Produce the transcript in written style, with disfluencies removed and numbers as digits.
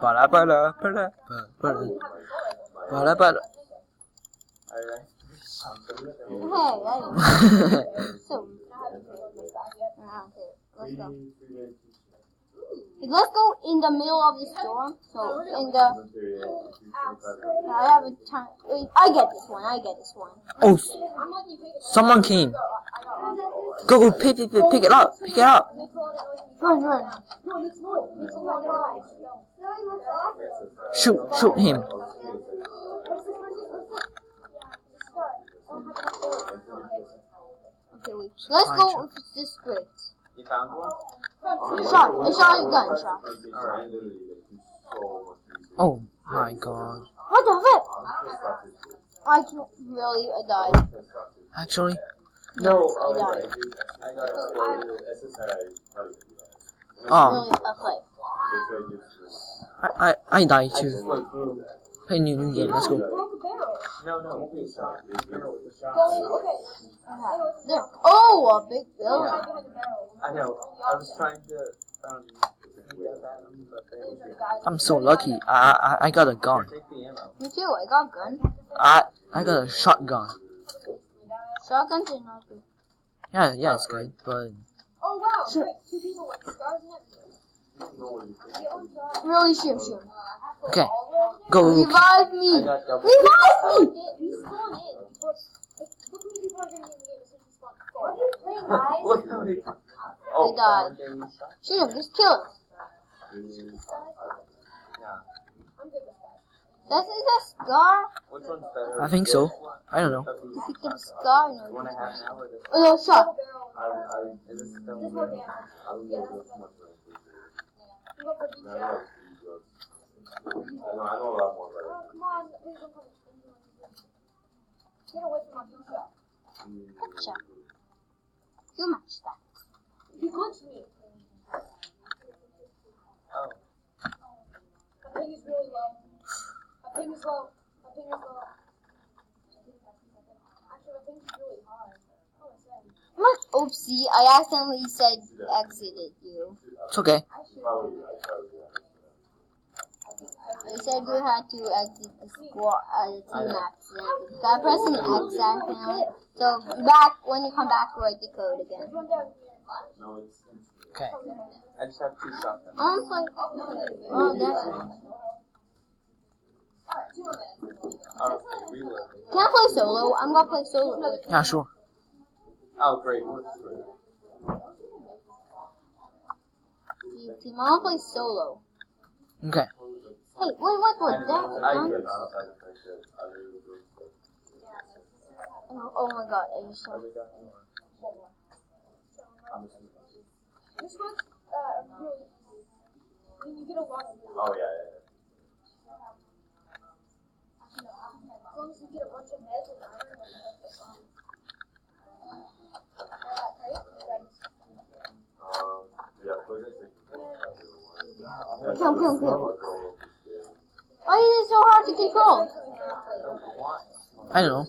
Bada bada bada bada bada bada. Let's go in the middle of the storm. So in the I have a time. I get this one. Oh, someone came. Go, pick it up. Run. Shoot him. Okay, wait. Let's go with this script. You found one? I shot a gunshot. Oh my god. What the heck? I died. Actually, No, I died. oh, Really, I died too. Play new game. Let's go. No. There. Oh, a big building. I know. I was trying to. I'm so lucky. I got a gun. Take the ammo. Me too. I got a gun. I got a shotgun. Shotguns are not good. Yeah, it's good, but Oh wow! Sure. 2 people with scars and everything. Really shoot. okay. Go. Revive me. I got double. Revive me. Respawn in. Look how many people are getting in the game as soon as you spawn. Look how many. I died. Shoot him. Just kill him. I'm good with that. Is that Scar? Which one's better? I think so. I don't know. You picked up Scar? No. 1.5 now or this? Oh, no, shot. Is this still This one, yeah. I'm Yeah, gonna that's go fine. with You go for I detail. know a lot more about Oh, come on. Please don't come. Get away from my blue shot. Gotcha. You matched that. You glitched me. Oh. My ping is really low. My ping is low. Actually, my ping is really high. Oh, it's sad. What? Oopsie, I accidentally said exited you. It's okay. I said you had to exit the squad team accidentally. So I pressed an X accidentally. So when you come back, write the code again. Run down. Okay. I just have 2 shots. Honestly, oh, that's nice. Reload. Can I play solo? I'm gonna play solo. Yeah, sure. Oh, great. Team, I wanna play solo. Okay. Hey, wait, what was that? Oh my god, are you sure? This one's really. When you get a lot of. Oh, yeah. As long as you get a bunch of meds and iron, Kill. Why is it so hard to control? I don't know.